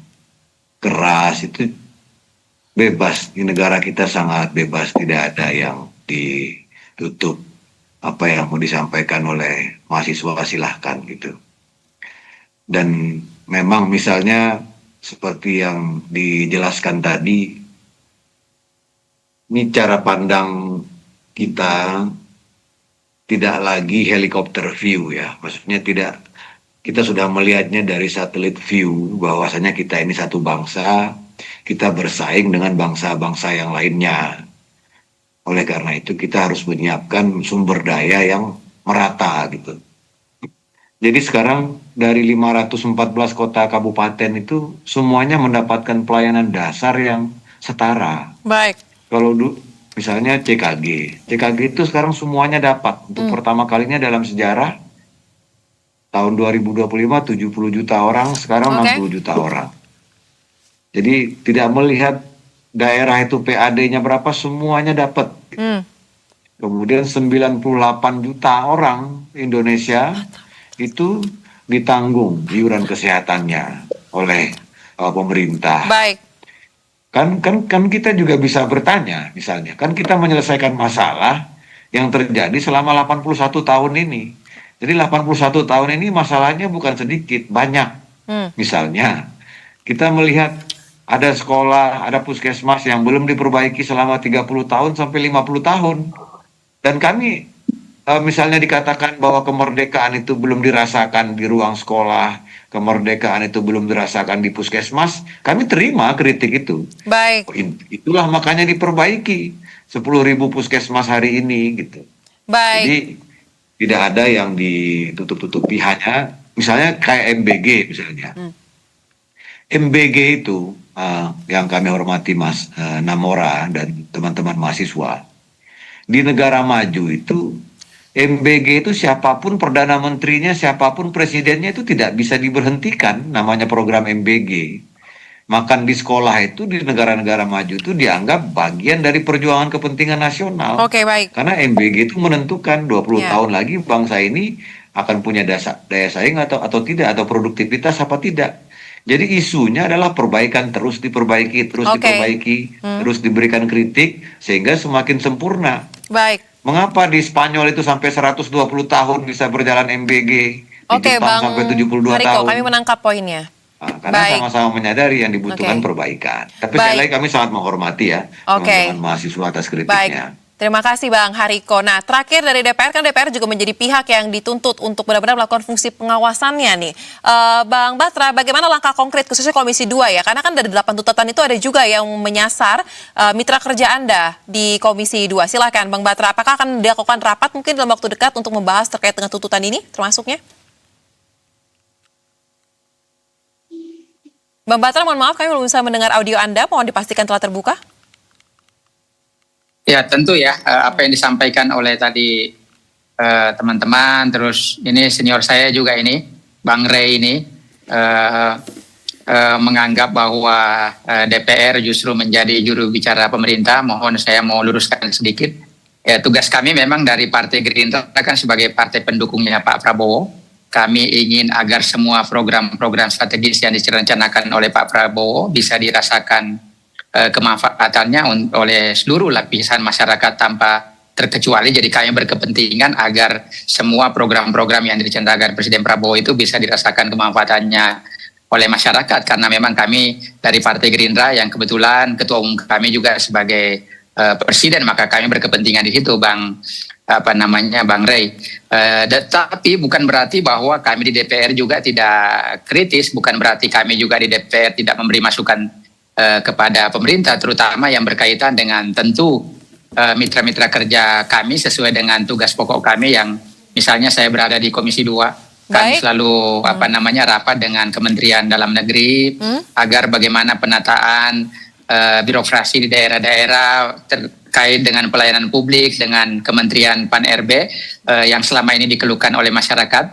keras, itu bebas. Di negara kita sangat bebas, tidak ada yang ditutup. Apa yang mau disampaikan oleh mahasiswa silahkan gitu. Dan memang misalnya seperti yang dijelaskan tadi, ini cara pandang kita tidak lagi helikopter view ya, maksudnya kita sudah melihatnya dari satelit view, bahwasanya kita ini satu bangsa, kita bersaing dengan bangsa-bangsa yang lainnya. Oleh karena itu kita harus menyiapkan sumber daya yang merata gitu. Jadi sekarang dari 514 kota kabupaten itu semuanya mendapatkan pelayanan dasar yang setara. Baik. Kalau misalnya CKG itu sekarang semuanya dapat untuk pertama kalinya dalam sejarah Tahun 2025 70 juta orang, sekarang 60 juta orang. Jadi tidak melihat daerah itu PAD-nya berapa, semuanya dapat. Kemudian 98 juta orang Indonesia itu ditanggung iuran kesehatannya oleh pemerintah. Baik. Kan kita juga bisa bertanya, misalnya, kan kita menyelesaikan masalah yang terjadi selama 81 tahun ini. Jadi 81 tahun ini masalahnya bukan sedikit, banyak. Misalnya, kita melihat ada sekolah, ada puskesmas yang belum diperbaiki selama 30 tahun sampai 50 tahun. Dan kami, misalnya dikatakan bahwa kemerdekaan itu belum dirasakan di ruang sekolah, kemerdekaan itu belum dirasakan di puskesmas, kami terima kritik itu. Baik. Itulah makanya diperbaiki 10.000 puskesmas hari ini gitu. Baik. Jadi tidak ada yang ditutup-tutupi, hanya misalnya kayak MBG misalnya. MBG itu yang kami hormati Mas Namora dan teman-teman mahasiswa. Di negara maju itu MBG itu siapapun perdana menterinya, siapapun presidennya itu tidak bisa diberhentikan, namanya program MBG. Makan di sekolah itu di negara-negara maju itu dianggap bagian dari perjuangan kepentingan nasional. Oke, baik. Karena MBG itu menentukan 20 tahun lagi bangsa ini akan punya daya saing atau tidak, atau produktivitas apa tidak. Jadi isunya adalah perbaikan, terus diperbaiki, terus diberikan kritik sehingga semakin sempurna. Baik. Mengapa di Spanyol itu sampai 120 tahun bisa berjalan MBG, di Jepang sampai 72 Hariko, tahun. kami menangkap poinnya. Karena sama-sama menyadari yang dibutuhkan perbaikan. Tapi sekali lagi kami sangat menghormati ya teman-teman mahasiswa atas kritiknya. Baik. Terima kasih Bang Hariko. Nah, terakhir dari DPR, kan DPR juga menjadi pihak yang dituntut untuk benar-benar melakukan fungsi pengawasannya nih. Bang Batra, bagaimana langkah konkret khususnya Komisi 2 ya? Karena kan dari 8 tuntutan itu ada juga yang menyasar mitra kerja Anda di Komisi 2. Silakan Bang Batra, apakah akan dilakukan rapat mungkin dalam waktu dekat untuk membahas terkait dengan tuntutan ini termasuknya? Bang Batra, mohon maaf kami belum bisa mendengar audio Anda, mohon dipastikan telah terbuka. Ya tentu ya, apa yang disampaikan oleh tadi teman-teman, terus ini senior saya juga ini, Bang Rey ini, menganggap bahwa DPR justru menjadi juru bicara pemerintah. Mohon saya mau luruskan sedikit. Ya, tugas kami memang dari Partai Gerindra kan sebagai partai pendukungnya Pak Prabowo. Kami ingin agar semua program-program strategis yang direncanakan oleh Pak Prabowo bisa dirasakan kemanfaatannya oleh seluruh lapisan masyarakat tanpa terkecuali. Jadi kami berkepentingan agar semua program-program yang direncanakan Presiden Prabowo itu bisa dirasakan kemanfaatannya oleh masyarakat, karena memang kami dari Partai Gerindra yang kebetulan ketua umum kami juga sebagai presiden, maka kami berkepentingan di situ, Bang Rey. Tapi bukan berarti bahwa kami di DPR juga tidak kritis, bukan berarti kami juga di DPR tidak memberi masukan kepada pemerintah, terutama yang berkaitan dengan tentu mitra-mitra kerja kami sesuai dengan tugas pokok kami, yang misalnya saya berada di Komisi 2, kami selalu rapat dengan Kementerian Dalam Negeri agar bagaimana penataan birokrasi di daerah-daerah terkait dengan pelayanan publik dengan Kementerian Pan-RB yang selama ini dikeluhkan oleh masyarakat.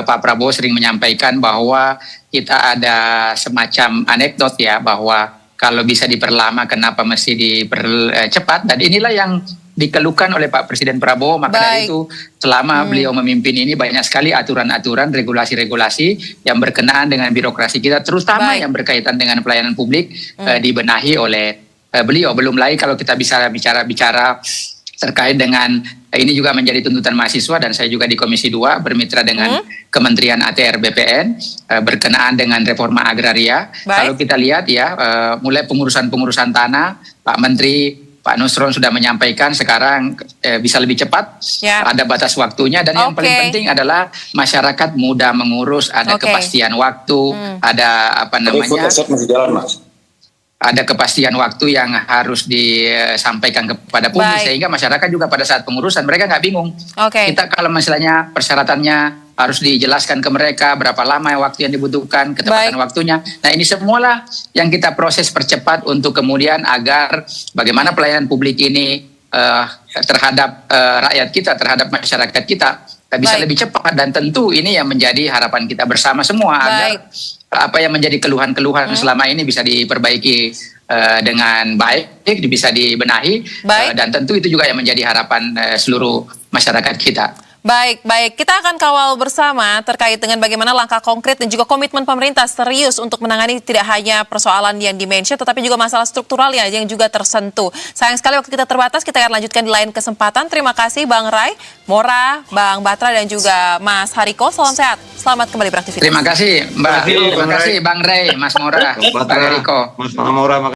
Pak Prabowo sering menyampaikan bahwa kita ada semacam anekdot ya, bahwa kalau bisa diperlama kenapa mesti dipercepat, dan inilah yang dikeluhkan oleh Pak Presiden Prabowo. Maka dari itu selama beliau memimpin ini banyak sekali aturan-aturan, regulasi-regulasi yang berkenaan dengan birokrasi kita, terutama yang berkaitan dengan pelayanan publik dibenahi oleh beliau. Belum lagi kalau kita bisa bicara terkait dengan ini juga menjadi tuntutan mahasiswa, dan saya juga di Komisi 2 bermitra dengan Kementerian ATR BPN berkenaan dengan reforma agraria. Kalau kita lihat ya, mulai pengurusan tanah, Pak Menteri Pak Nusron sudah menyampaikan sekarang bisa lebih cepat, ada batas waktunya, dan yang paling penting adalah masyarakat mudah mengurus, ada kepastian waktu, ada ada kepastian waktu yang harus disampaikan kepada publik, sehingga masyarakat juga pada saat pengurusan mereka nggak bingung. Kita kalau misalnya persyaratannya harus dijelaskan ke mereka berapa lama waktu yang dibutuhkan, ketepatan waktunya. Nah ini semualah yang kita proses percepat untuk kemudian agar bagaimana pelayanan publik ini terhadap rakyat kita, terhadap masyarakat kita bisa Baik. lebih cepat, dan tentu ini yang menjadi harapan kita bersama semua agar apa yang menjadi keluhan-keluhan selama ini bisa diperbaiki dengan baik, bisa dibenahi, Baik. dan tentu itu juga yang menjadi harapan seluruh masyarakat kita. Baik, baik. Kita akan kawal bersama terkait dengan bagaimana langkah konkret dan juga komitmen pemerintah serius untuk menangani tidak hanya persoalan yang dimention, tetapi juga masalah struktural yang juga tersentuh. Sayang sekali waktu kita terbatas, kita akan lanjutkan di lain kesempatan. Terima kasih Bang Ray, Mora, Bang Batra, dan juga Mas Hariko. Salam sehat. Selamat kembali beraktivitas. Terima kasih Mbak. Terima kasih, Terima kasih Bang Ray, Mas Mora, Bang Batra, Hariko. Mas Mora.